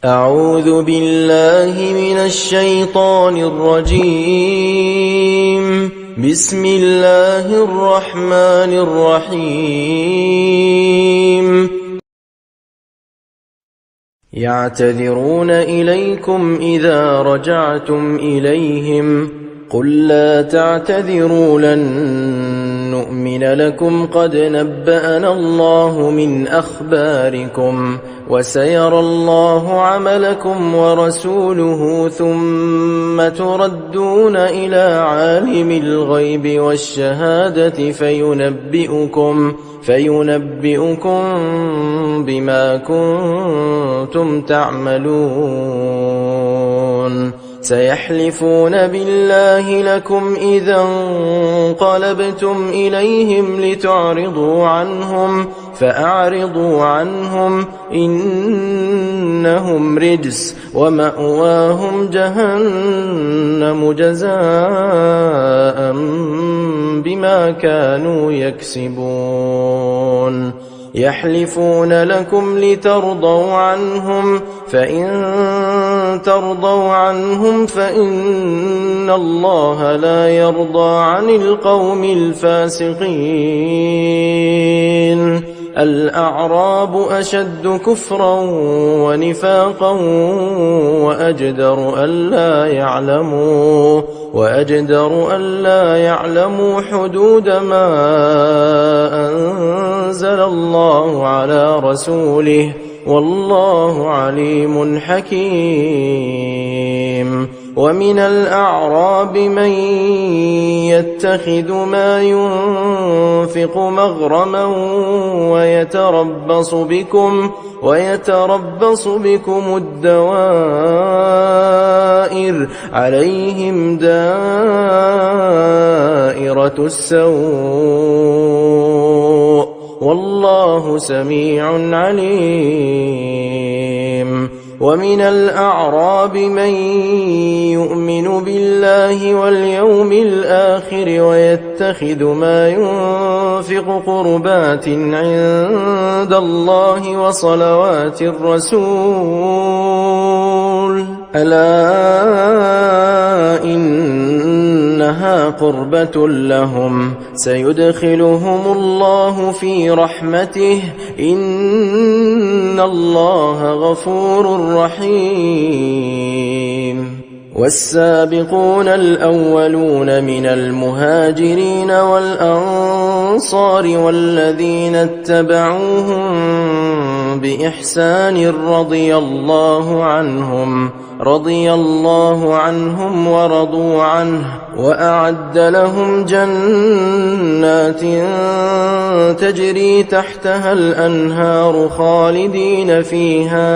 أعوذ بالله من الشيطان الرجيم. بسم الله الرحمن الرحيم. يعتذرون إليكم إذا رجعتم إليهم قل لا تعتذروا لن نؤمن لكم قد نبأنا الله من أخباركم وسيرى الله عملكم ورسوله ثم تردون إلى عالم الغيب والشهادة فينبئكم بما كنتم تعملون. سيحلفون بالله لكم إذا انقلبتم إليهم لتعرضوا عنهم فأعرضوا عنهم إنهم رجس ومأواهم جهنم جزاء بما كانوا يكسبون. يحلفون لكم لترضوا عنهم فإن ترضوا عنهم فإن الله لا يرضى عن القوم الفاسقين. الأعراب أشد كفرا ونفاقا وأجدر ألا يعلموا حدود ما أنزل الله على رسوله والله عليم حكيم. ومن الأعراب من يتخذ ما ينفق مغرما ويتربص بكم الدوائر عليهم دائرة السوء والله سميع عليم. ومن الأعراب من يؤمن بالله واليوم الآخر ويتخذ ما ينفق قربات عند الله وصلوات الرسول ألا إنها قربة لهم سيدخلهم الله في رحمته إن الله غفور رحيم. والسابقون الأولون من المهاجرين والأنصار والذين اتبعوهم بإحسان رضي الله عنهم ورضوا عنه وأعد لهم جنات تجري تحتها الأنهار خالدين فيها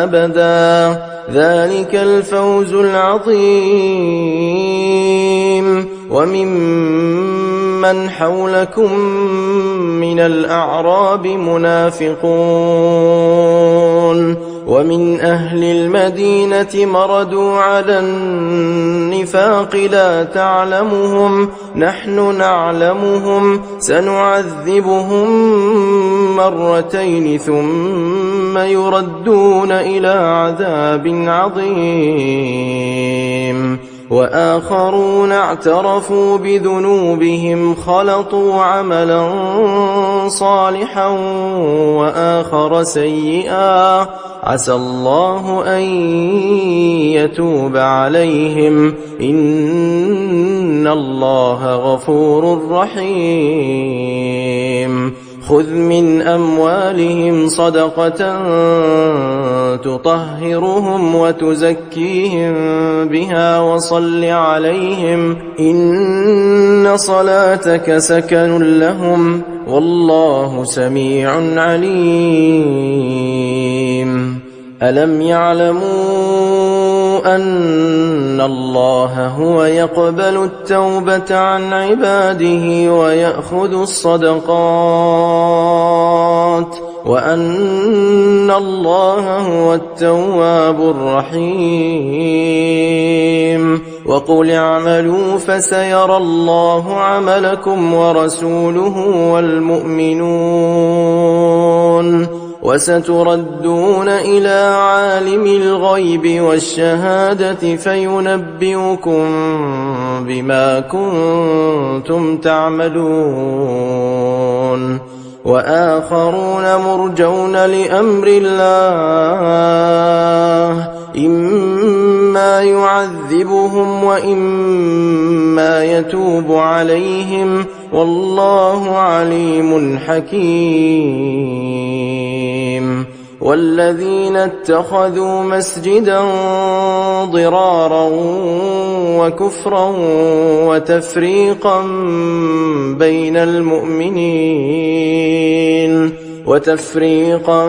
أبدا ذلك الفوز العظيم. وممن حولكم من الأعراب منافقون ومن أهل المدينة مردوا على النفاق لا تعلمهم نحن نعلمهم سنعذبهم مرتين ثم يردون إلى عذاب عظيم. وآخرون اعترفوا بذنوبهم خلطوا عملا صالحا وآخر سيئا عسى الله أن يتوب عليهم إن الله غفور رحيم. خذ من أموالهم صدقة تطهرهم وتزكيهم بها وصل عليهم إن صلاتك سكن لهم والله سميع عليم. ألم يعلموا أن الله هو يقبل التوبة عن عباده ويأخذ الصدقات وأن الله هو التواب الرحيم. وقل اعملوا فسيرى الله عملكم ورسوله والمؤمنون وستردون إلى عالم الغيب والشهادة فينبئكم بما كنتم تعملون وآخرون مرجون لأمر الله إما يعذبهم وإما يتوب عليهم والله عليم حكيم والذين اتخذوا مسجدا ضرارا وكفرا وتفريقا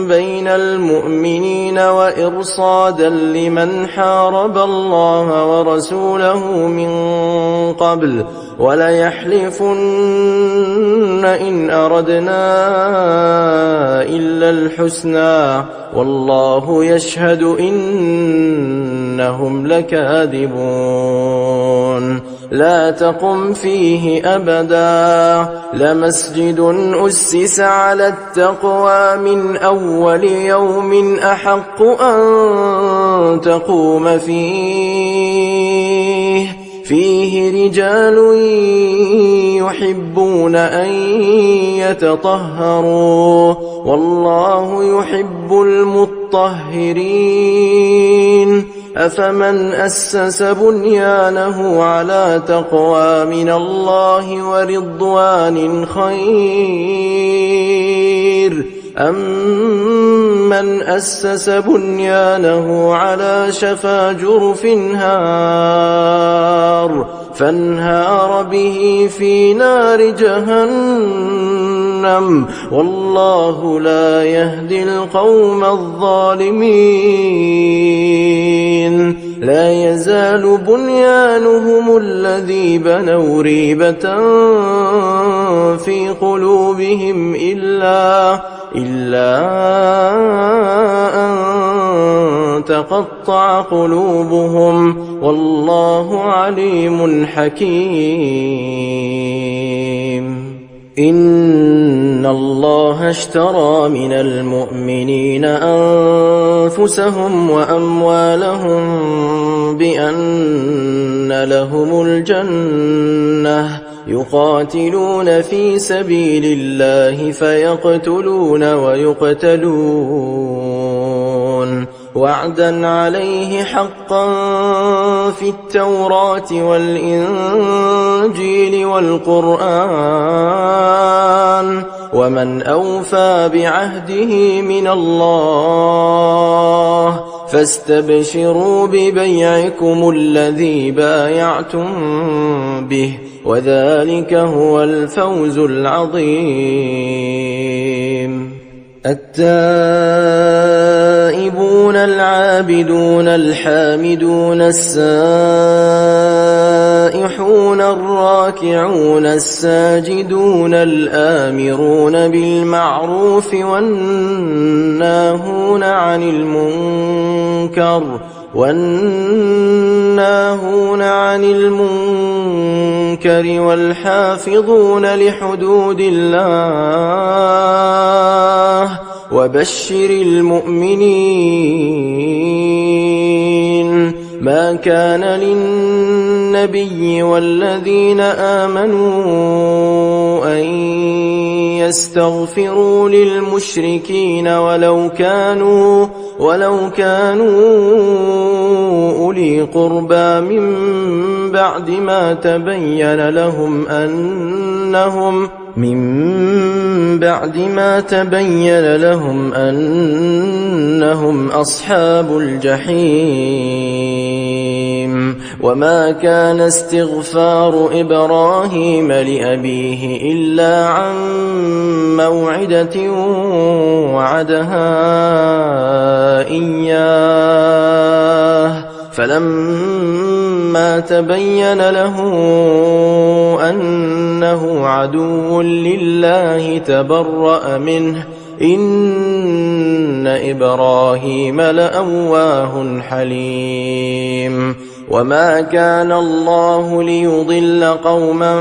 بين المؤمنين وإرصادا لمن حارب الله ورسوله من قبل وليحلفن إن أردنا إلا الحسنى والله يشهد إنهم لكاذبون لا تقم فيه أبدا لمسجد أسس على التقوى من أول يوم أحق أن تقوم فيه رجال يحبون أن يتطهروا والله يحب المطهرين أفمن أسس بنيانه على تقوى من الله ورضوان خير أم من أسس بنيانه على شفا جرف فانهار به في نار جهنم والله لا يهدي القوم الظالمين لا يزال بنيانهم الذي بنوا ريبة في قلوبهم إلا أن تقطع قلوبهم والله عليم حكيم إن الله اشترى من المؤمنين أنفسهم وأموالهم بأن لهم الجنة يقاتلون في سبيل الله فيقتلون ويقتلون وعدا عليه حقا في التوراة والإنجيل والقرآن ومن أوفى بعهده من الله فاستبشروا ببيعكم الذي بايعتم به وذلك هو الفوز العظيم التائبون العابدون الحامدون السائحون الراكعون الساجدون الآمرون بالمعروف والناهون عن المنكر والحافظون لحدود الله وبشر المؤمنين ما كان للنبي والذين آمنوا أن يستغفروا للمشركين ولو كانوا أولي قربى من بعد ما تبين لهم أنهم أصحاب الجحيم وما كان استغفار إبراهيم لأبيه إلا عن موعدة وعدها إياه فلما تبين له أنه عدو لله تبرأ منه إن إبراهيم لأواه حليم وما كان الله ليضل قوما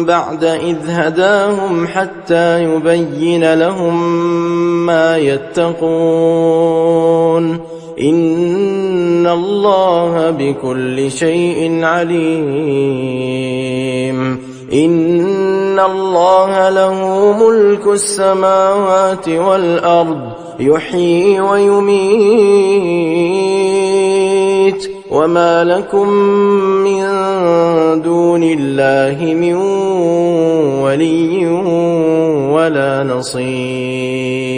بعد إذ هداهم حتى يبين لهم ما يتقون إن الله بكل شيء عليم إن الله له ملك السماوات والأرض يحيي ويميت وما لكم من دون الله من ولي ولا نصير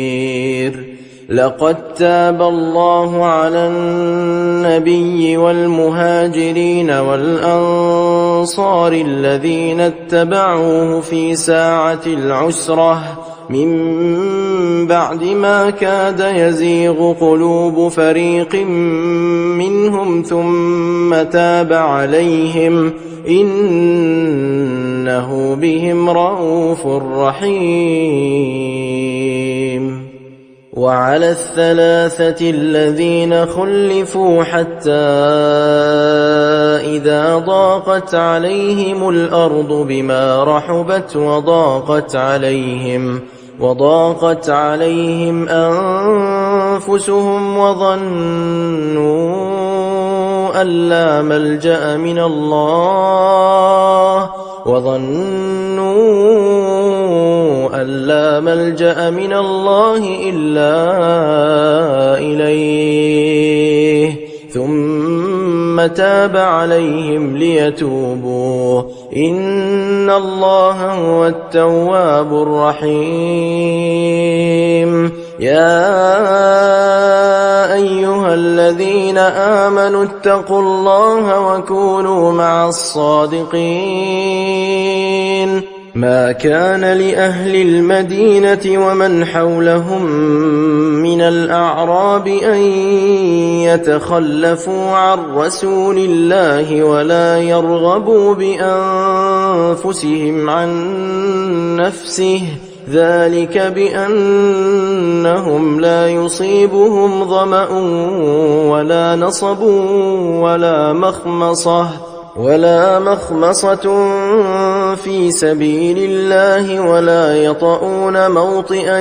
لقد تاب الله على النبي والمهاجرين والأنصار الذين اتبعوه في ساعة العسرة من بعد ما كاد يزيغ قلوب فريق منهم ثم تاب عليهم إنه بهم رءوف رحيم وعلى الثلاثة الذين خلفوا حتى إذا ضاقت عليهم الأرض بما رحبت وضاقت عليهم أنفسهم وظنوا أن لا ملجأ من الله إلا إليه ثم تاب عليهم ليتوبوا إن الله هو التواب الرحيم يا أيها الذين آمنوا اتقوا الله وكونوا مع الصادقين ما كان لأهل المدينة ومن حولهم من الأعراب أن يتخلفوا عن رسول الله ولا يرغبوا بأنفسهم عن نفسه ذلك بأنهم لا يصيبهم ظمأ ولا نصب ولا مخمصة في سبيل الله ولا يطؤون موطئا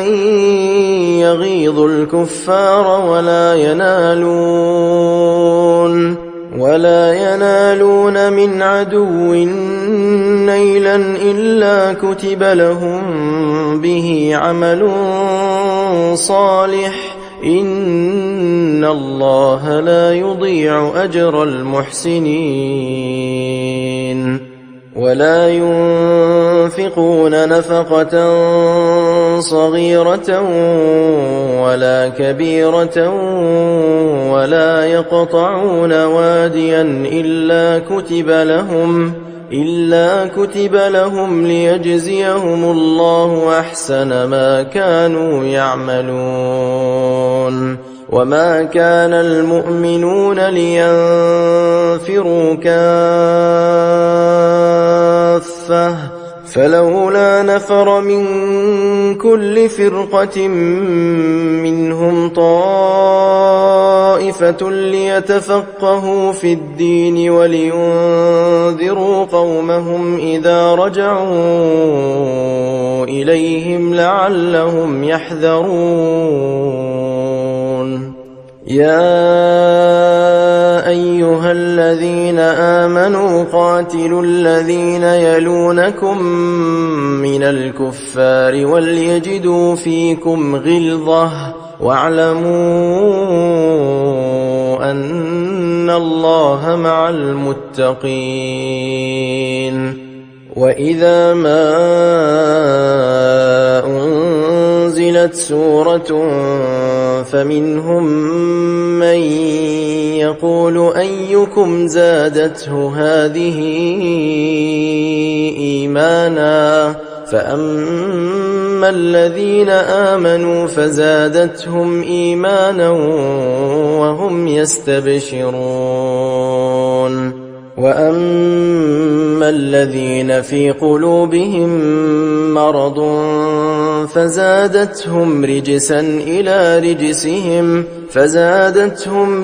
يغيظ الكفار ولا ينالون من عدو نيلا إلا كتب لهم به عمل صالح إن الله لا يضيع أجر المحسنين ولا ينفقون نفقة صغيرة ولا كبيرة ولا يقطعون واديا إلا كتب لهم ليجزيهم الله أحسن ما كانوا يعملون وما كان المؤمنون لينفروا كافة فلولا نفر من كل فرقة منهم طائفة ليتفقهوا في الدين ولينذروا قومهم إذا رجعوا إليهم لعلهم يحذرون يا أيها الذين آمنوا قاتلوا الذين يلونكم من الكفار وليجدوا فيكم غلظة واعلموا أن الله مع المتقين وإذا ما أنزلت سورة فمنهم من يقول أيكم زادته هذه إيمانا فأما الذين آمنوا فزادتهم إيمانا وهم يستبشرون وأما الذين في قلوبهم مرض فزادتهم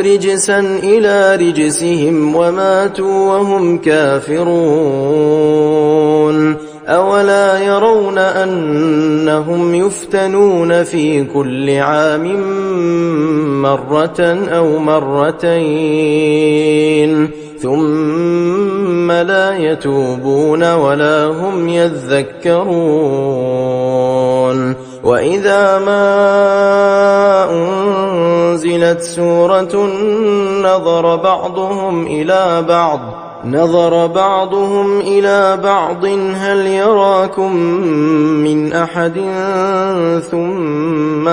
رجسا إلى رجسهم وماتوا وهم كافرون أولا يرون أنهم يفتنون في كل عام مرة أو مرتين ثم لا يتوبون ولا هم يذكرون وإذا ما أنزلت سورة نظر بعضهم إلى بعض هل يراكم من أحد ثم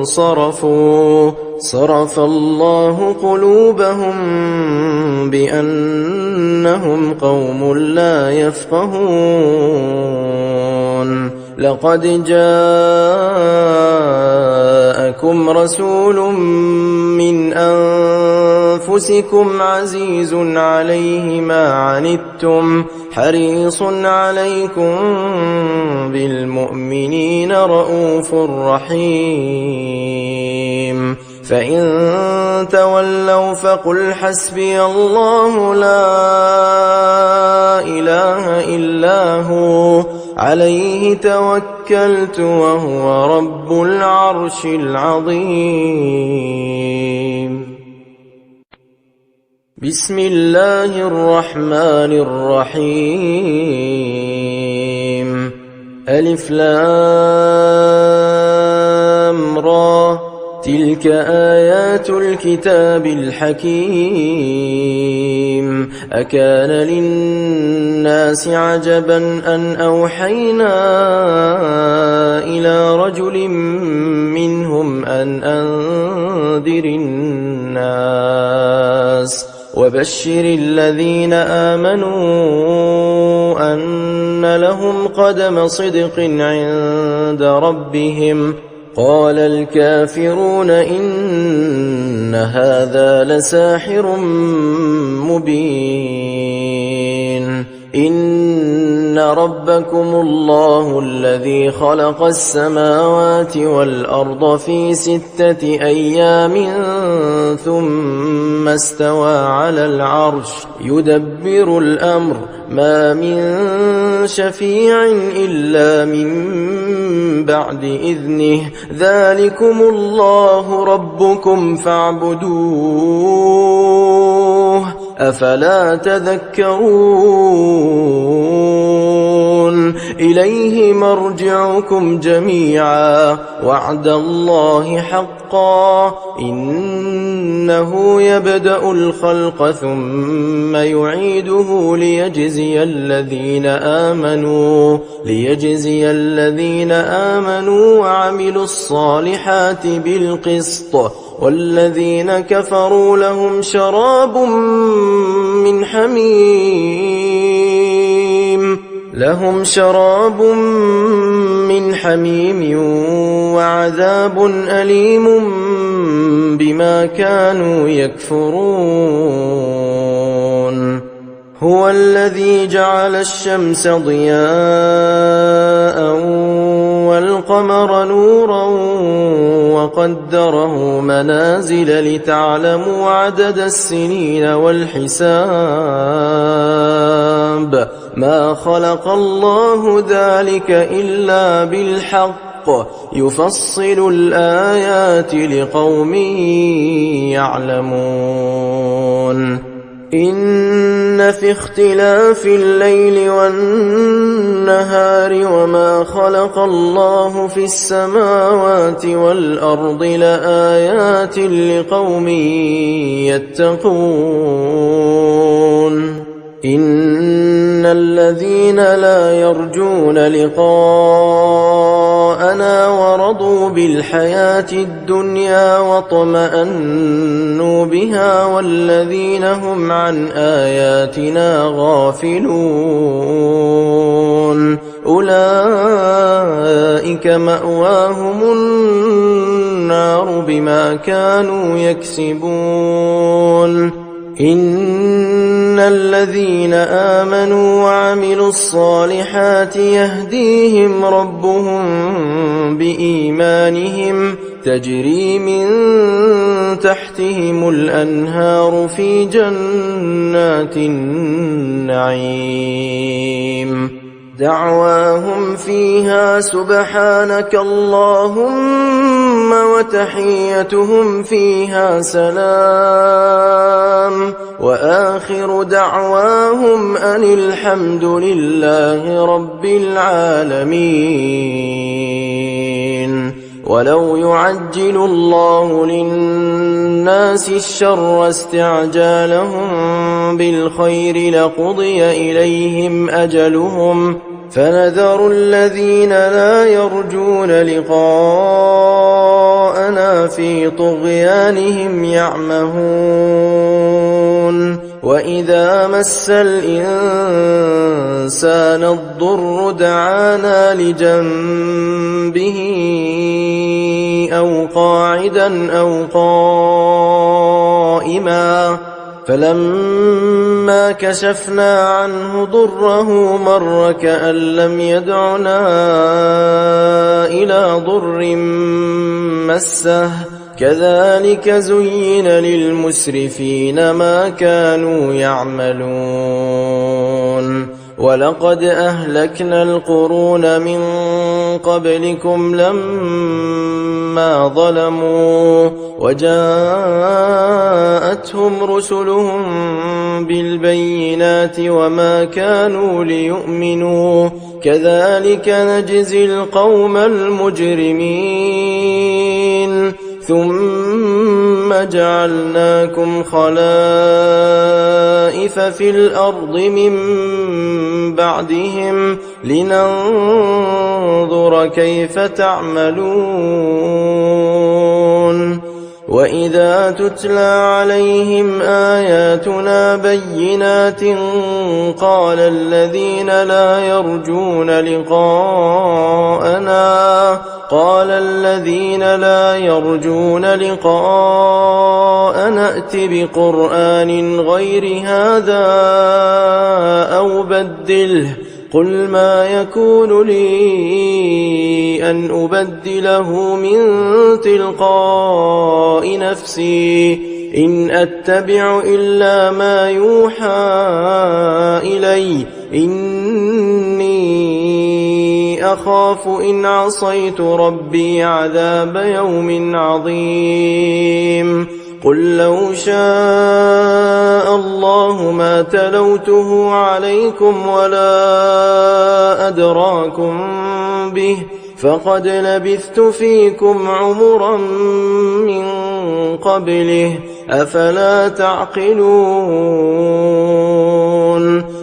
انصرفوا صرف الله قلوبهم بأنهم قوم لا يفقهون لقد جاءكم رسول من أنفسكم عزيز عليه ما عنتم حريص عليكم بالمؤمنين رءوف رحيم فإن تولوا فقل حسبي الله لا إله إلا هو عليه توكلت وهو رب العرش العظيم. بسم الله الرحمن الرحيم. ألف لام را تلك آيات الكتاب الحكيم أكان للناس عجبا أن أوحينا إلى رجل منهم أن أنذر الناس وبشر الذين آمنوا أن لهم قدم صدق عند ربهم قال الكافرون إن هذا لساحر مبين إن ربكم الله الذي خلق السماوات والأرض في 6 أيام ثم استوى على العرش يدبر الأمر ما من شفيع إلا من بعد إذنه ذلكم الله ربكم فاعبدوه أفلا تذكرون إليه مرجعكم جميعا وعد الله حقا إنه يبدأ الخلق ثم يعيده ليجزي الذين آمنوا وعملوا الصالحات بالقسط والذين كفروا لهم شراب من حميم وعذاب أليم بما كانوا يكفرون هو الذي جعل الشمس ضياء والقمر نورا وقدره منازل لتعلموا عدد السنين والحساب ما خلق الله ذلك إلا بالحق يفصل الآيات لقوم يعلمون إن في اختلاف الليل والنهار وما خلق الله في السماوات والأرض لآيات لقوم يتقون إن الذين لا يرجون لقاءنا ورضوا بالحياة الدنيا واطمأنوا بها والذين هم عن آياتنا غافلون أولئك مأواهم النار بما كانوا يكسبون إن الذين آمنوا وعملوا الصالحات يهديهم ربهم بإيمانهم تجري من تحتهم الأنهار في جنات النعيم دعواهم فيها سبحانك اللهم وتحيتهم فيها سلام وآخر دعواهم أن الحمد لله رب العالمين. ولو يعجل الله للناس الشر استعجالهم بالخير لقضي إليهم أجلهم فنذر الذين لا يرجون لقاءنا في طغيانهم يعمهون. وإذا مس الإنسان الضر دعانا لجنبه أو قاعدا أو قائما فلما كشفنا عنه ضره مر كأن لم يدعنا إلى ضر مسه كذلك زين للمسرفين ما كانوا يعملون. ولقد أهلكنا القرون من قبلكم لما ظلموا وجاءتهم رسلهم بالبينات وما كانوا ليؤمنوا كذلك نجزي القوم المجرمين. ثم جعلناكم خلائف في الأرض من بعدهم لننظر كيف تعملون. وإذا تتلى عليهم آياتنا بينات قال الذين لا يرجون لقاءنا ائت بقرآن غير هذا أو بدله قل ما يكون لي أن أبدله من تلقاء نفسي إن أتبع إلا ما يوحى إلي إني أخاف إن عصيت ربي عذاب يوم عظيم. قل لو شاء الله ما تلوته عليكم ولا أدراكم به فقد لبثت فيكم عمرا من قبله أفلا تعقلون.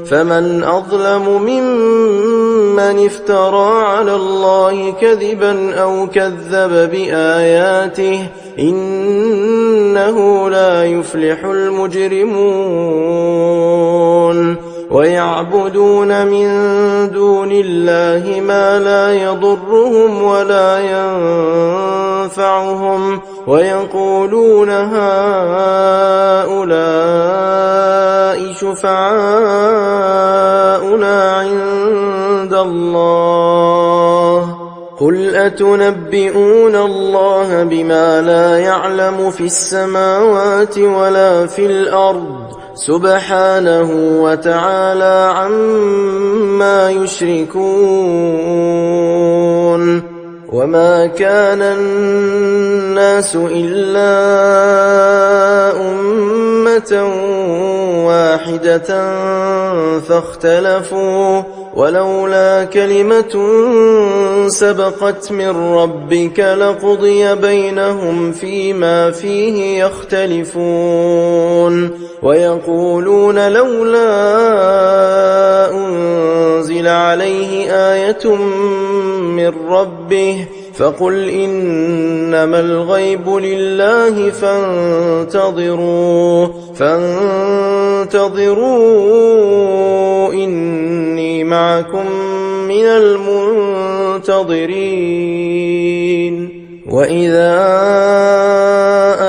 فمن أظلم ممن افترى على الله كذبا أو كذب بآياته إنه لا يفلح المجرمون. ويعبدون من دون الله ما لا يضرهم ولا ينفعهم ويقولون هؤلاء شفعاؤنا عند الله قل أتنبئون الله بما لا يعلم في السماوات ولا في الأرض سبحانه وتعالى عما يشركون. وما كان الناس إلا أمة واحدة فاختلفوا ولولا كلمة سبقت من ربك لقضي بينهم فيما فيه يختلفون. ويقولون لولا أنزل عليه آية من ربه فقل إنما الغيب لله فانتظروا إني معكم من المنتظرين. وإذا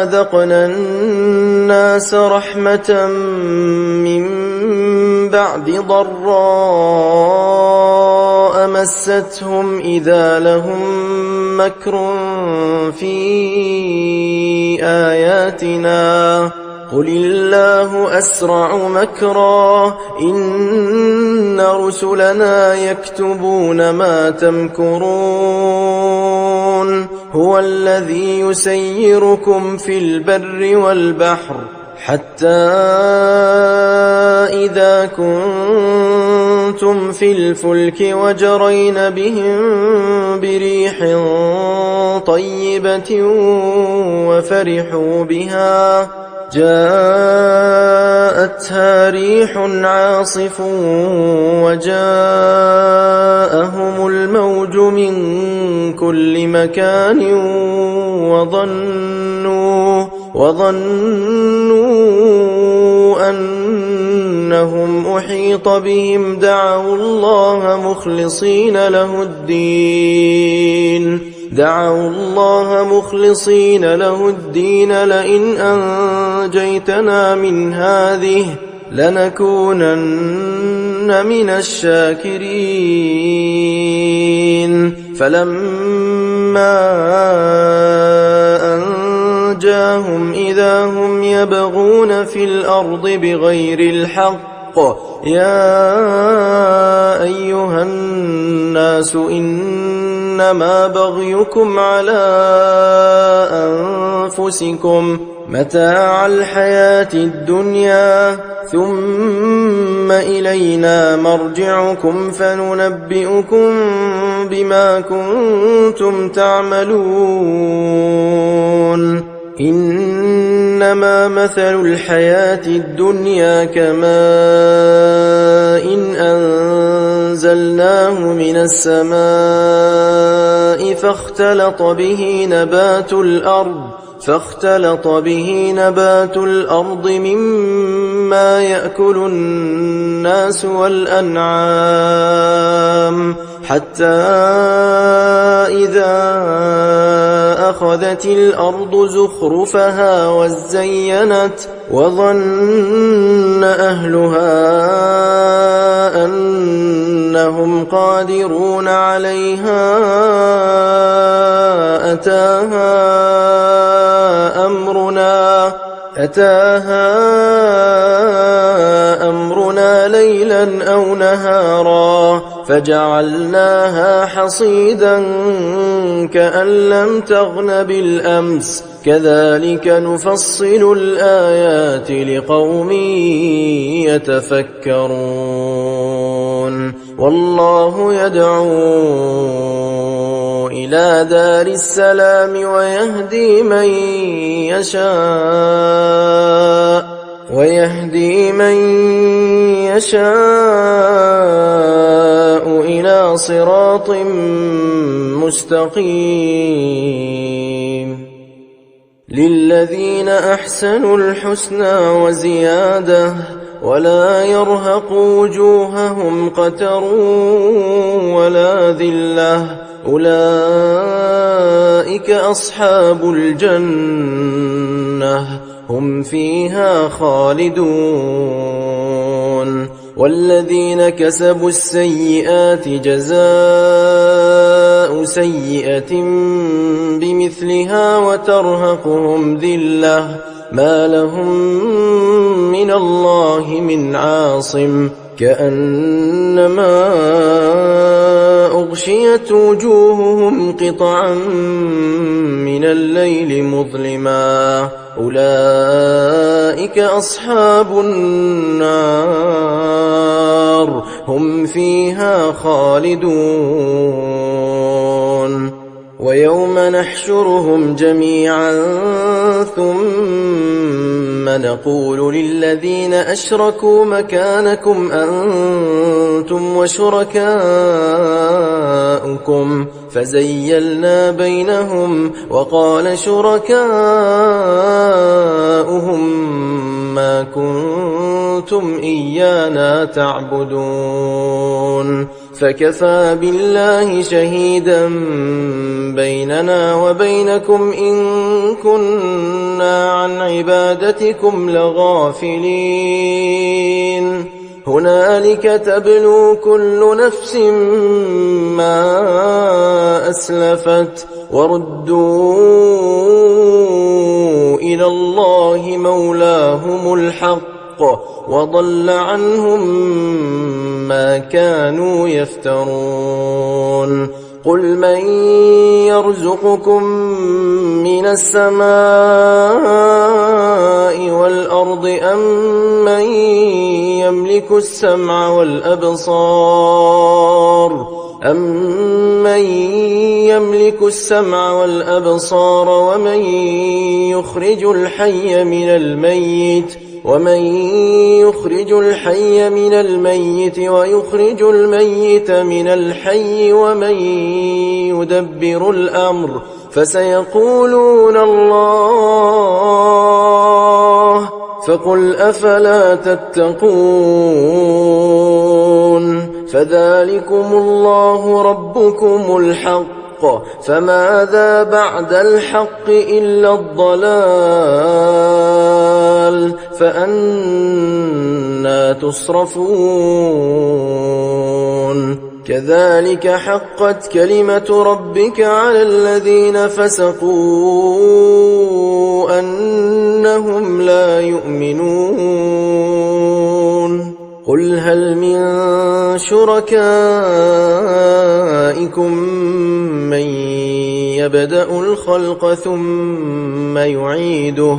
أذقنا الناس رحمة من بعد ضراء مستهم إذا لهم مكر في آياتنا قل الله أسرع مكرا إن رسلنا يكتبون ما تمكرون هو الذي يسيركم في البر والبحر حتى إذا كنتم في الفلك وجرين بهم بريح طيبة وفرحوا بها جاءتها ريح عاصف وجاءهم الموج من كل مكان وظنوا أنهم أحيط بهم دعوا الله مخلصين له الدين لئن أنجيتنا من هذه لنكونن من الشاكرين فلما أنجاهم إذا هم يبغون في الأرض بغير الحق يا أيها الناس إنما بغيكم على أنفسكم متاع الحياة الدنيا ثم إلينا مرجعكم فننبئكم بما كنتم تعملون إنما مثل الحياة الدنيا كماء إن أنزلناه من السماء فاختلط به نبات الأرض مما يأكل الناس والأنعام حتى إذا أخذت الأرض زخرفها وزينت وظن أهلها أنهم قادرون عليها أتاها أمرنا ليلا أو نهارا فجعلناها حصيدا كأن لم تغن بالأمس كذلك نفصل الآيات لقوم يتفكرون والله يدعو إلى دار السلام ويهدي من يشاء إلى صراط مستقيم للذين أحسنوا الحسنى وزيادة ولا يرهق وجوههم قتر ولا ذلة أولئك أصحاب الجنة هم فيها خالدون والذين كسبوا السيئات جزاء سيئة بمثلها وترهقهم ذلة ما لهم من الله من عاصم كأنما أغشيت وجوههم قطعا من الليل مظلما أولئك أصحاب النار هم فيها خالدون ويوم نحشرهم جميعا ثم نقول للذين أشركوا مكانكم أنتم وشركاؤكم فزيلنا بينهم وقال شركاؤهم ما كنتم إيانا تعبدون فكفى بالله شهيدا بيننا وبينكم إن كنا عن عبادتكم لغافلين هنالك تبلو كل نفس ما أسلفت وردوا إلى إلى الله مولاهم الحق وضل عنهم ما كانوا يفترون قل من يرزقكم من السماء والأرض أم من يملك السمع ومن يخرج الحي من الميت ويخرج الميت من الحي ومن يدبر الأمر فسيقولون الله فقل أفلا تتقون فذلكم الله ربكم الحق فماذا بعد الحق إلا الضلال فأنى تصرفون كذلك حقت كلمة ربك على الذين فسقوا أنهم لا يؤمنون قل هل من شركائكم من يبدأ الخلق ثم يعيده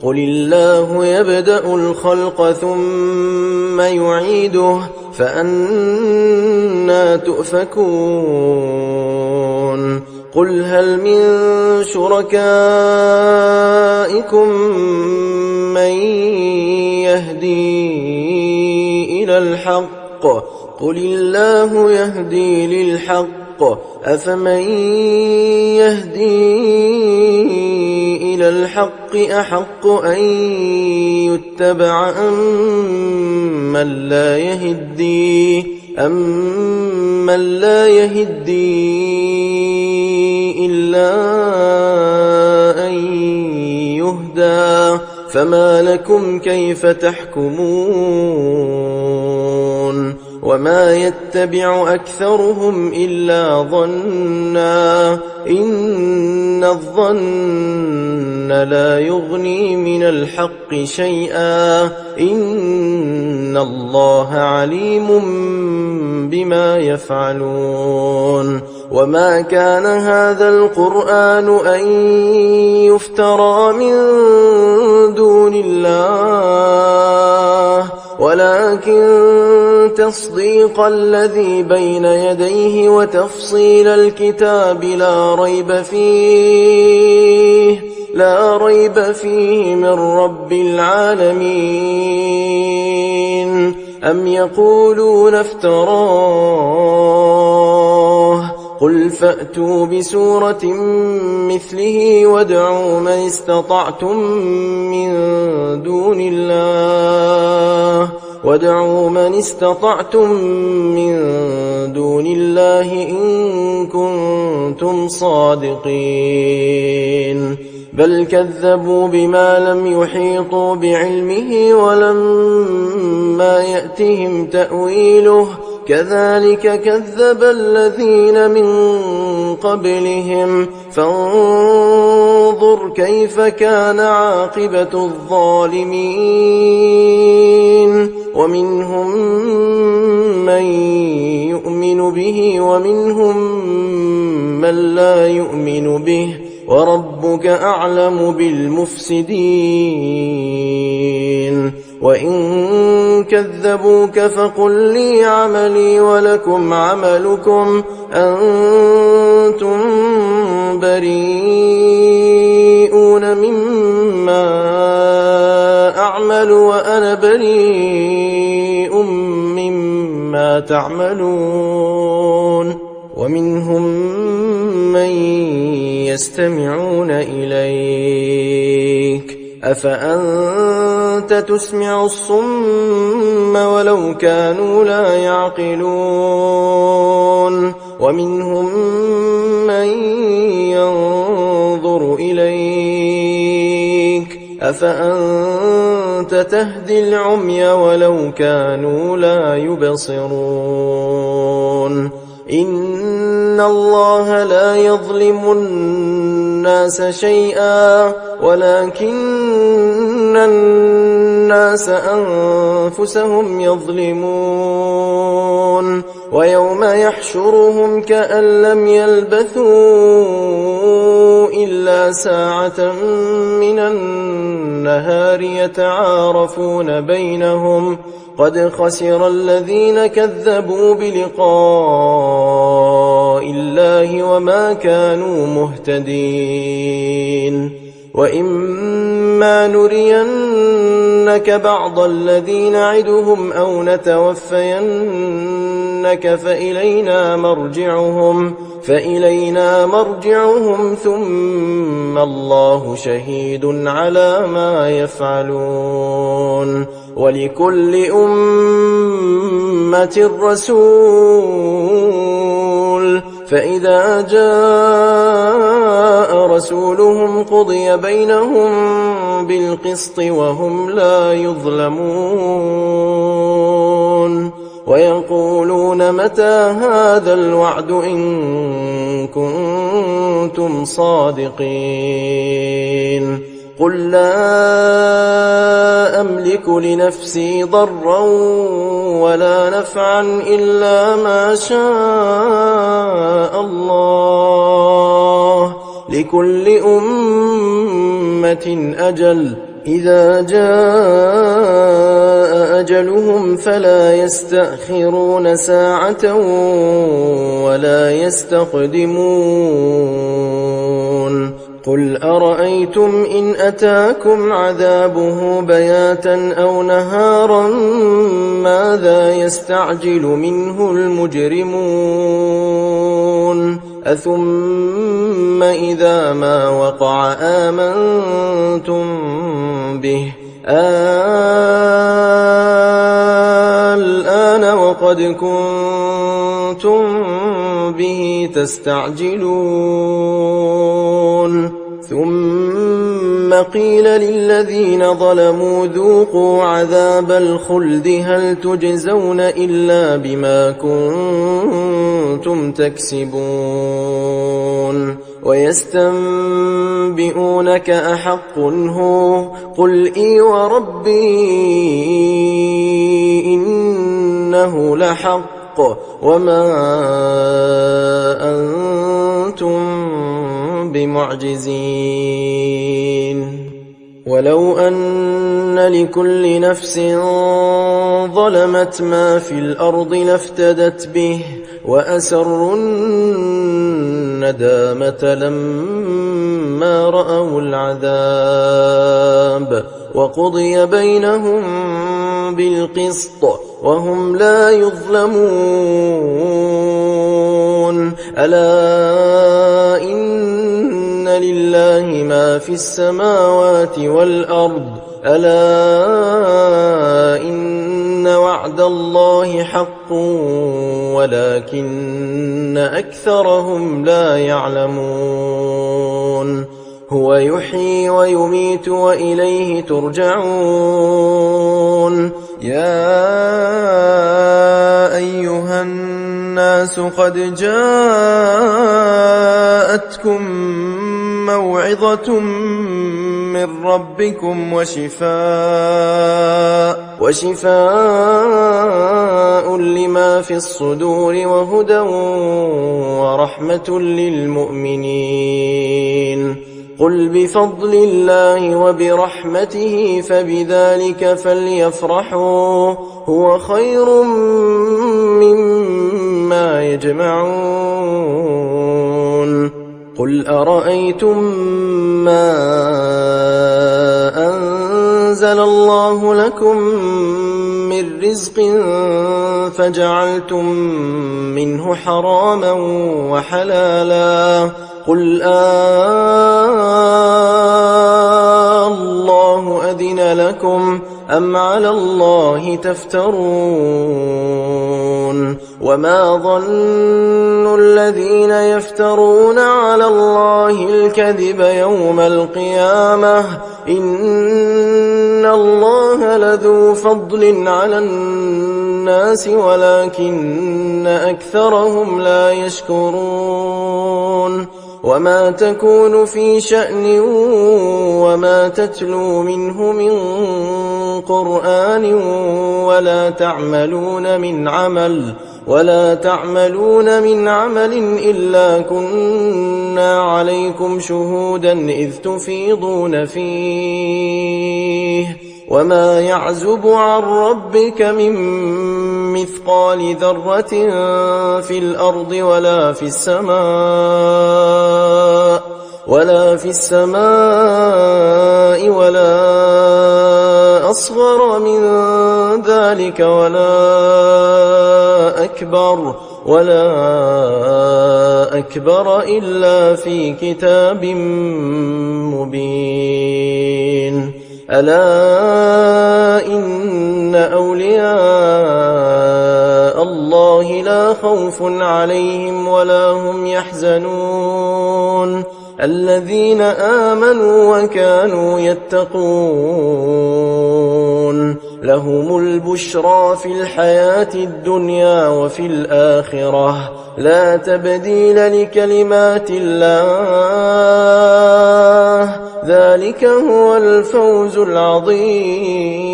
قل الله يبدأ الخلق ثم يعيده فأنى تؤفكون قل هل من شركائكم من يهدي إلى الحق قل الله يهدي للحق أفمن يهدي إلى الحق أحق أن يتبع أمن لا يهدي إلا أن يهدى فما لكم كيف تحكمون وما يتبع أكثرهم إلا ظنا إن الظن لا يغني من الحق شيئا إن الله عليم بما يفعلون وما كان هذا القرآن أن يفترى من دون الله ولكن تصديق الذي بين يديه وتفصيل الكتاب لا ريب فيه من رب العالمين أم يقولون افتراه قل فأتوا بسورة مثله وادعوا من استطعتم من دون الله إن كنتم صادقين بل كذبوا بما لم يحيطوا بعلمه ولما يأتهم تأويله كذلك كذب الذين من قبلهم فانظر كيف كان عاقبة الظالمين ومنهم من يؤمن به ومنهم من لا يؤمن به وربك أعلم بالمفسدين وإن كذبوك فقل لي عملي ولكم عملكم أنتم بريئون مما أعمل وأنا بريء مما تعملون ومنهم من يستمعون إليك أفأنت تسمع الصم ولو كانوا لا يعقلون ومنهم من ينظر إليك أفأنت تهدي العمي ولو كانوا لا يبصرون إن الله لا يظلم الناس شيئا ولكن الناس أنفسهم يظلمون ويوم يحشرهم كأن لم يلبثوا إلا ساعة من النهار يتعارفون بينهم قد خسر الذين كذبوا بلقاء الله وما كانوا مهتدين وإما نرينك بعض الذي نعدهم أو نتوفينك فإلينا مرجعهم ثم الله شهيد على ما يفعلون ولكل أمة رسول فإذا جاء رسولهم قضي بينهم بالقسط وهم لا يظلمون ويقولون متى هذا الوعد إن كنتم صادقين قل لا أملك لنفسي ضرا ولا نفعا إلا ما شاء الله لكل أمة أجل إذا جاء أجلهم فلا يستأخرون ساعة ولا يستقدمون قل أرأيتم إن أتاكم عذابه بياتا أو نهارا ماذا يستعجل منه المجرمون أثم إذا ما وقع آمنتم به الآن وقد كنتم به تستعجلون ثم قيل للذين ظلموا ذوقوا عذاب الخلد هل تجزون إلا بما كنتم تكسبون ويستنبئونك أحق هو قل إي وربي إنه لحق وما أنتم بمعجزين ولو أن لكل نفس ظلمت ما في الأرض لافتدت به وأسروا الندامة لما رأوا العذاب وقضي بينهم بالقسط وهم لا يظلمون ألا إن لله ما في السماوات والأرض ألا إن وعد الله حق ولكن أكثرهم لا يعلمون هو يحيي ويميت وإليه ترجعون يا أيها الناس قد جاءتكم موعظة من ربكم وشفاء لما في الصدور وهدى ورحمة للمؤمنين قل بفضل الله وبرحمته فبذلك فليفرحوا هو خير مما يجمعون قل أرأيتم ما أنزل الله لكم من رزق فجعلتم منه حراما وحلالا قل الله أذن لكم أم على الله تفترون وما ظن الذين يفترون على الله الكذب يوم القيامة إن الله لذو فضل على الناس ولكن أكثرهم لا يشكرون وما تكون في شأن وما تتلو منه من قرآن ولا تعملون من عمل إلا كنا عليكم شهودا إذ تفيضون فيه وما يعزب عن ربك من مثقال ذرة في الأرض ولا في السماء ولا أصغر من ذلك ولا أكبر إلا في كتاب مبين ألا إن أولياء الله لا خوف عليهم ولا هم يحزنون الذين آمنوا وكانوا يتقون لهم البشرى في الحياة الدنيا وفي الآخرة لا تبديل لكلمات الله ذلك هو الفوز العظيم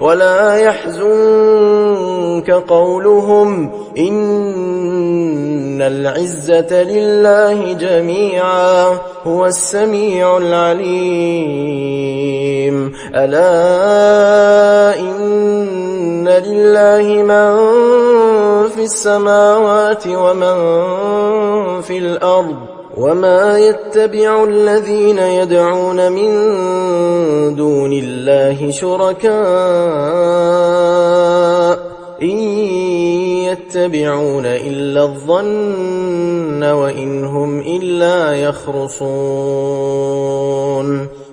ولا يحزنك قولهم إن العزة لله جميعا هو السميع العليم ألا إن لله من في السماوات ومن في الأرض وما يتبع الذين يدعون من دون الله شركاء إن يتبعون إلا الظن وإن هم إلا يخرصون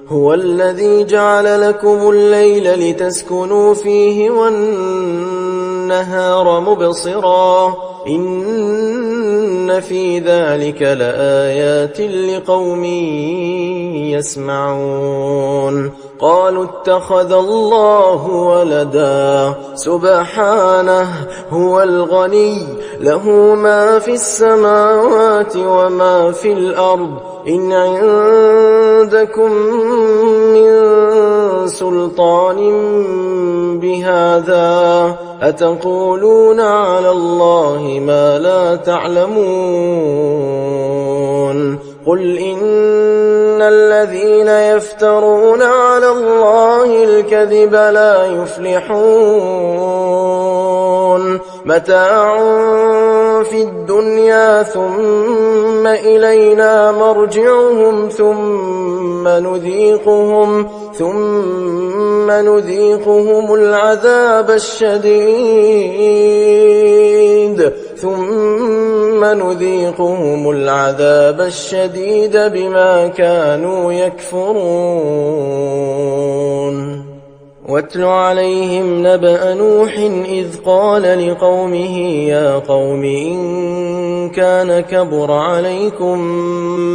هو الذي جعل لكم الليل لتسكنوا فيه والنهار مبصرا إن في ذلك لآيات لقوم يسمعون قالوا اتخذ الله ولدا سبحانه هو الغني له ما في السماوات وما في الأرض إن عندكم من سلطان بهذا أتقولون على الله ما لا تعلمون قل إن الذين يفترون على الله الكذب لا يفلحون متاع في الدنيا ثم إلينا مرجعهم ثم نذيقهم العذاب الشديد بما كانوا يكفرون واتل عليهم نبأ نوح إذ قال لقومه يا قوم إن كان كبر عليكم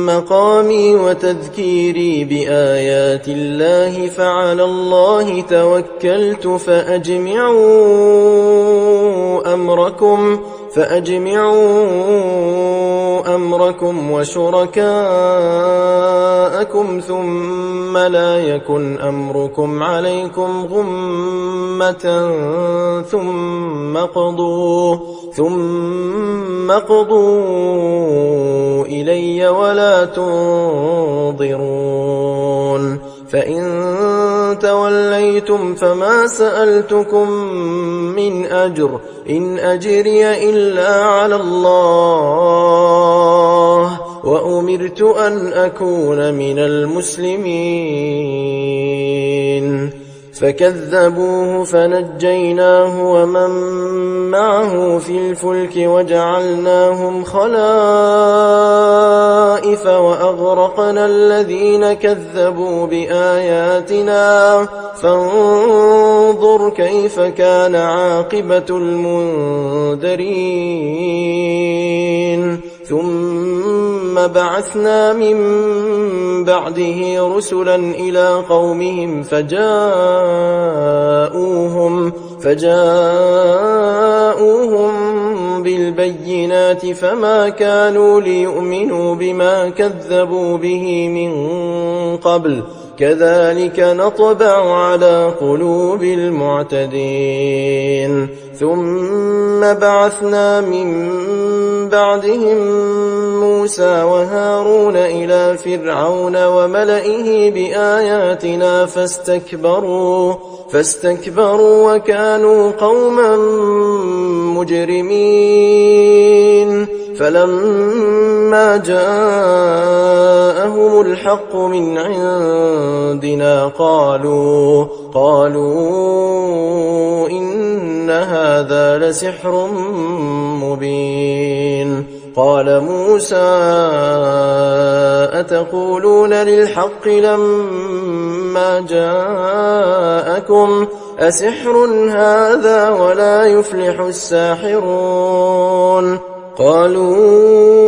مقامي وتذكيري بآيات الله فعلى الله توكلت فأجمعوا أمركم وشركاءكم ثم لا يكن أمركم عليكم غمة ثم قضوا إلي ولا تنظرون فإن توليتم فما سألتكم من أجر إن أجري إلا على الله وأمرت أن أكون من المسلمين فكذبوه فنجيناه ومن معه في الفلك وجعلناهم خلائف وأغرقنا الذين كذبوا بآياتنا فانظر كيف كان عاقبة المنذرين ثم بعثنا من بعده رسلا إلى قومهم فجاءوهم بالبينات فما كانوا ليؤمنوا بما كذبوا به من قبل كذلك نطبع على قلوب المعتدين ثم بعثنا من بعدهم موسى وهارون إلى فرعون وملئه بآياتنا فاستكبروا وكانوا قوما مجرمين فلما جاءهم الحق من عندنا قالوا إن هذا لسحر مبين قال موسى أتقولون للحق لما جاءكم أسحر هذا ولا يفلح الساحرون قالوا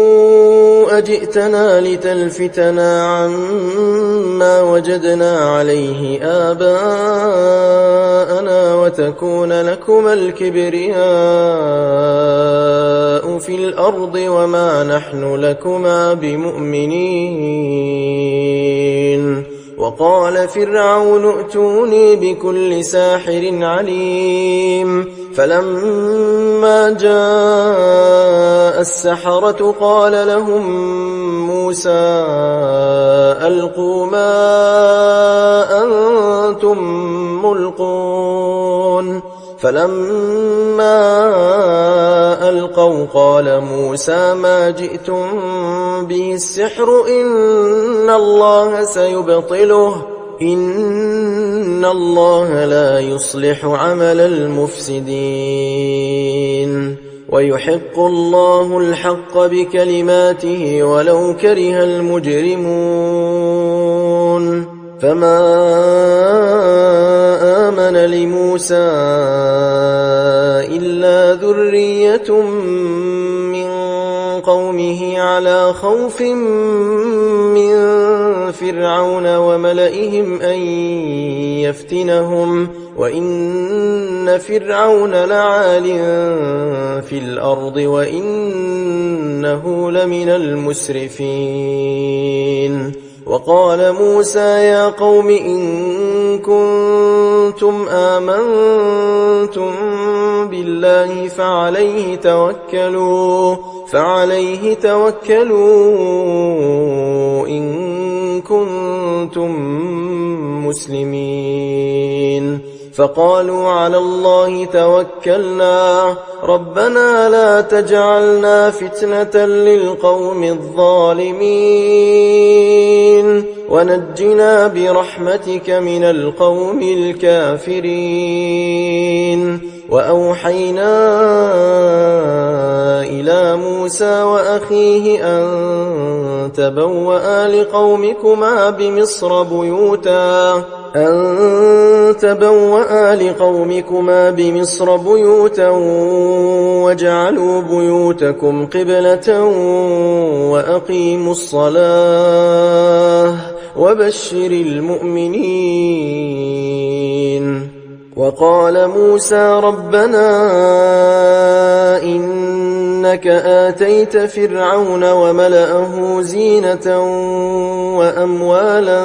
أجئتنا لتلفتنا عما وجدنا عليه آباءنا وتكون لكما الكبرياء في الأرض وما نحن لكما بمؤمنين وقال فرعون ائتوني بكل ساحر عليم فلما جاء السحرة قال لهم موسى ألقوا ما أنتم ملقون فلما ألقوا قال موسى ما جئتم به السحر إن الله سيبطله إن الله لا يصلح عمل المفسدين ويحق الله الحق بكلماته ولو كره المجرمون فما آمن لموسى إلا ذرية من قومه على خوف من فرعون وملئهم أن يفتنهم وإن فرعون لعال في الأرض وإنه لمن المسرفين وقال موسى يا قوم إن كنتم آمنتم بالله فعليه توكلوا إن كنتم مسلمين فقالوا على الله توكلنا ربنا لا تجعلنا فتنة للقوم الظالمين ونجنا برحمتك من القوم الكافرين وأوحينا إلى موسى وأخيه أن تبوأ لقومكما بمصر بيوتا واجعلوا بيوتكم قبلة وأقيموا الصلاة وبشر المؤمنين وقال موسى ربنا إنك آتيت فرعون وملأه زينة وأموالا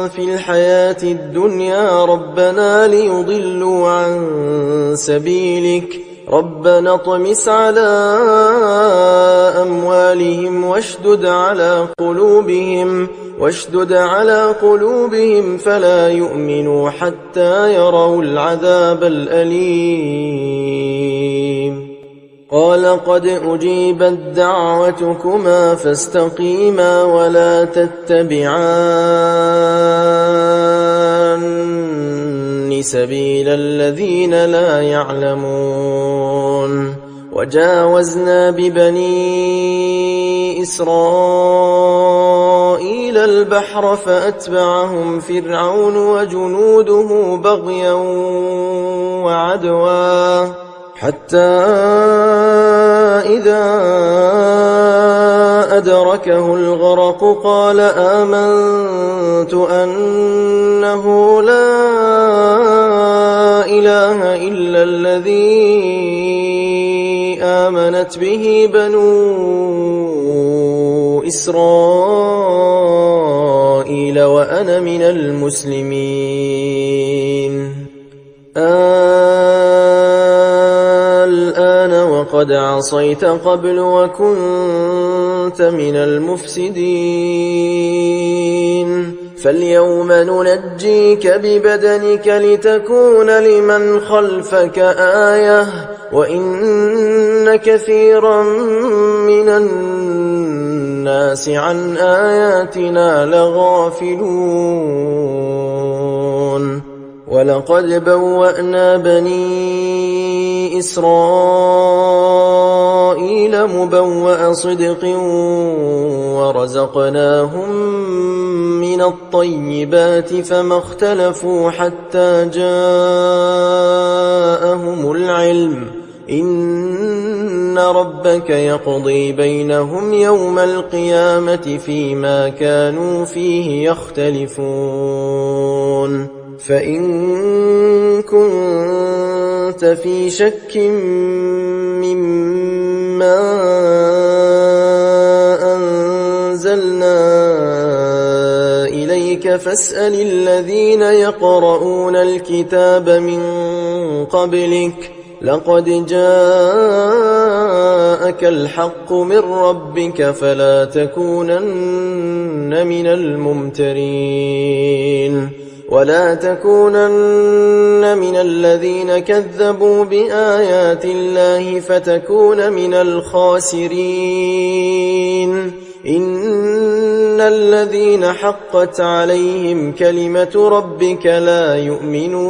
في الحياة الدنيا ربنا ليضلوا عن سبيلك ربنا اطمس على أموالهم واشدد على قلوبهم فلا يؤمنوا حتى يروا العذاب الأليم قال قد أجيبت دعوتكما فاستقيما ولا تتبعان سبيل الذين لا يعلمون وجاوزنا ببني إسرائيل البحر فأتبعهم فرعون وجنوده بغيا وعدوا حتى إذا أدركه الغرق قال آمنت أنه لا إله إلا الذي آمنت به بنو إسرائيل وأنا من المسلمين. الآن وقد عصيت قبل وكنت من المفسدين. فاليوم ننجيك ببدنك لتكون لمن خلفك آية وإن كثيرا من الناس عن آياتنا لغافلون. ولقد بوأنا بني إسرائيل مبوأ صدق ورزقناهم من الطيبات فما اختلفوا حتى جاءهم العلم إن ربك يقضي بينهم يوم القيامة فيما كانوا فيه يختلفون. فإن كنت في شك مما أنزلنا إليك فاسأل الذين يقرؤون الكتاب من قبلك لقد جاءك الحق من ربك فلا تكونن من الممترين. ولا تكونن من الذين كذبوا بآيات الله فتكون من الخاسرين. إن الذين حقت عليهم كلمة ربك لا يؤمنون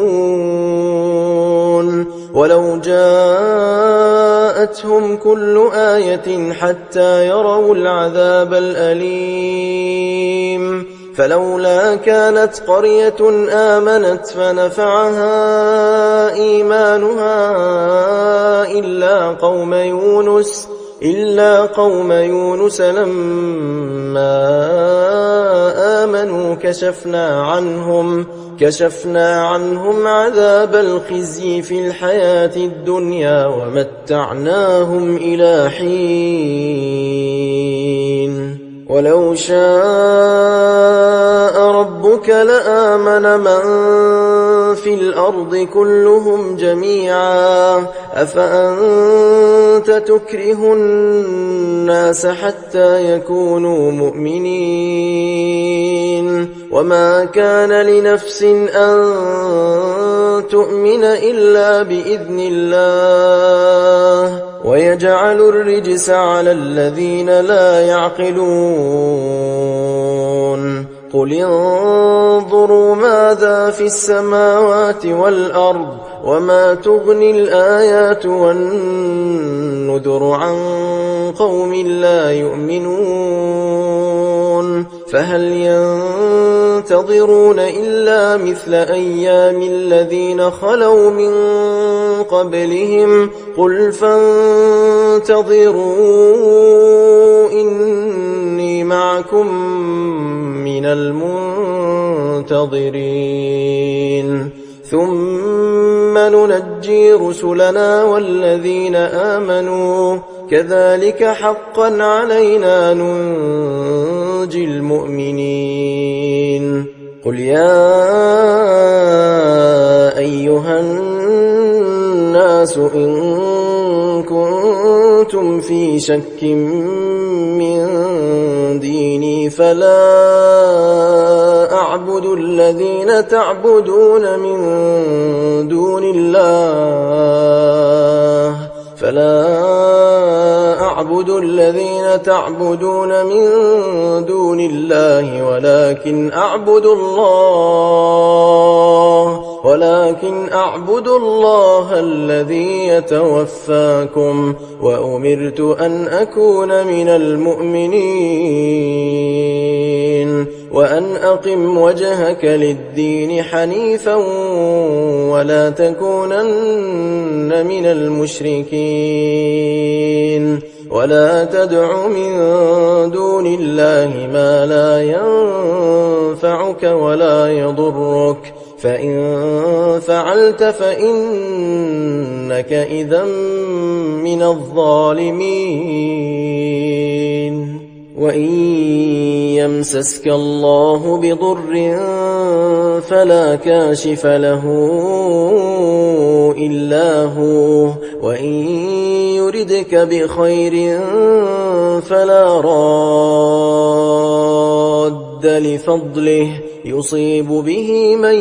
ولو جاءتهم كل آية حتى يروا العذاب الأليم. فلولا كانت قرية آمنت فنفعها إيمانها إلا قوم يونس لما آمنوا كشفنا عنهم عذاب الخزي في الحياة الدنيا ومتعناهم إلى حين. ولو شاء ربك لآمن من في الأرض كلهم جميعا أفأنت تكره الناس حتى يكونوا مؤمنين. وما كان لنفس أن تؤمن إلا بإذن الله ويجعل الرجس على الذين لا يعقلون. قل انظروا ماذا في السماوات والأرض وما تغني الآيات والنذر عن قوم لا يؤمنون. فهل ينتظرون إلا مثل أيام الذين خلوا من قبلهم قل فانتظروا إني معكم من المنتظرين. ثم ننجي رسلنا والذين آمنوا كذلك حقا علينا ننجي المؤمنين. قل يا أيها الناس إن كنتم في شك من ديني فلا أعبد الذين تعبدون من دون الله ولكن أعبد الله الذي يتوفاكم وأمرت أن أكون من المؤمنين وأن أقم وجهك للدين حنيفا ولا تكونن من المشركين ولا تدع من دون الله ما لا ينفعك ولا يضرك فإن فعلت فإنك إذا من الظالمين وإن يمسسك الله بضر فلا كاشف له إلا هو وإن يردك بخير فلا راد لفضله يصيب به من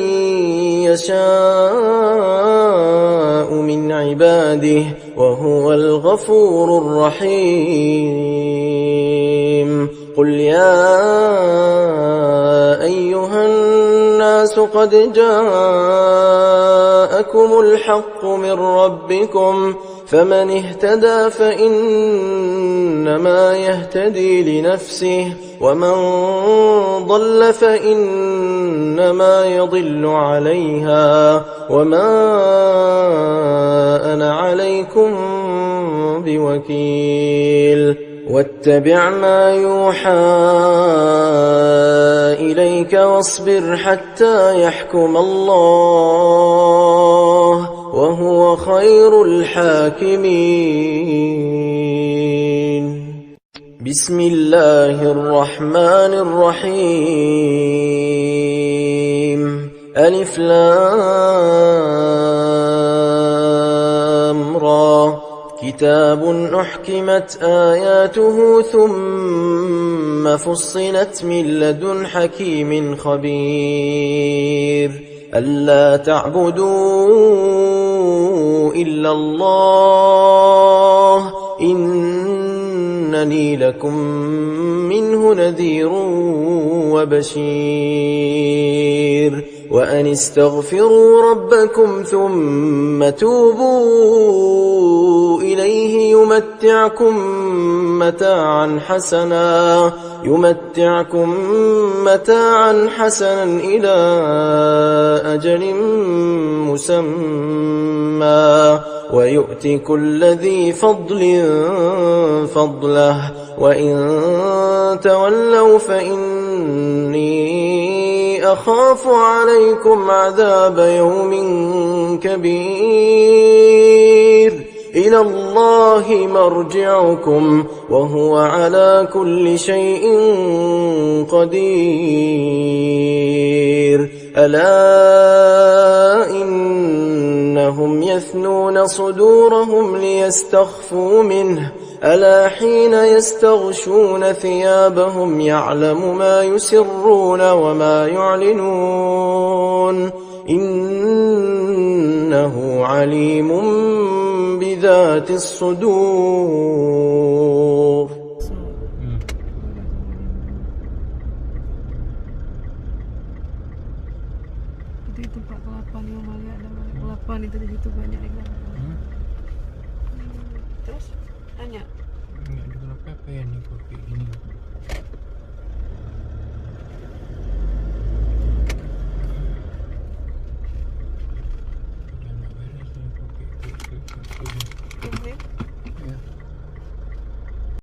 يشاء من عباده وهو الغفور الرحيم قل يا أيها الناس قد جاءكم الحق من ربكم فمن اهتدى فإنما يهتدي لنفسه ومن ضل فإنما يضل عليها وما أنا عليكم بوكيل واتبع ما يوحى إليك واصبر حتى يحكم الله وهو خير الحاكمين بسم الله الرحمن الرحيم ألف لام را كتاب أحكمت آياته ثم فصلت من لدن حكيم خبير ألا تعبدوا إلا الله إنني لكم منه نذير وبشير وأن استغفروا ربكم ثم توبوا إليه يمتعكم متاعا حسنا إلى أجل مسمى ويؤت كل ذي فضل فضله وإن تولوا فإني أخاف عليكم عذاب يوم كبير إلى الله مرجعكم وهو على كل شيء قدير ألا إنهم يثنون صدورهم ليستخفوا منه ألا حين يستغشون ثيابهم يعلم ما يسرون وما يعلنون إنه عليم بذات الصدور Itu Pak kelapa nih Amalia ada kelapa itu di situ banyak yang terus tanya nggak ada kelapa apa ya nih kopi gini jangan beres nih kopi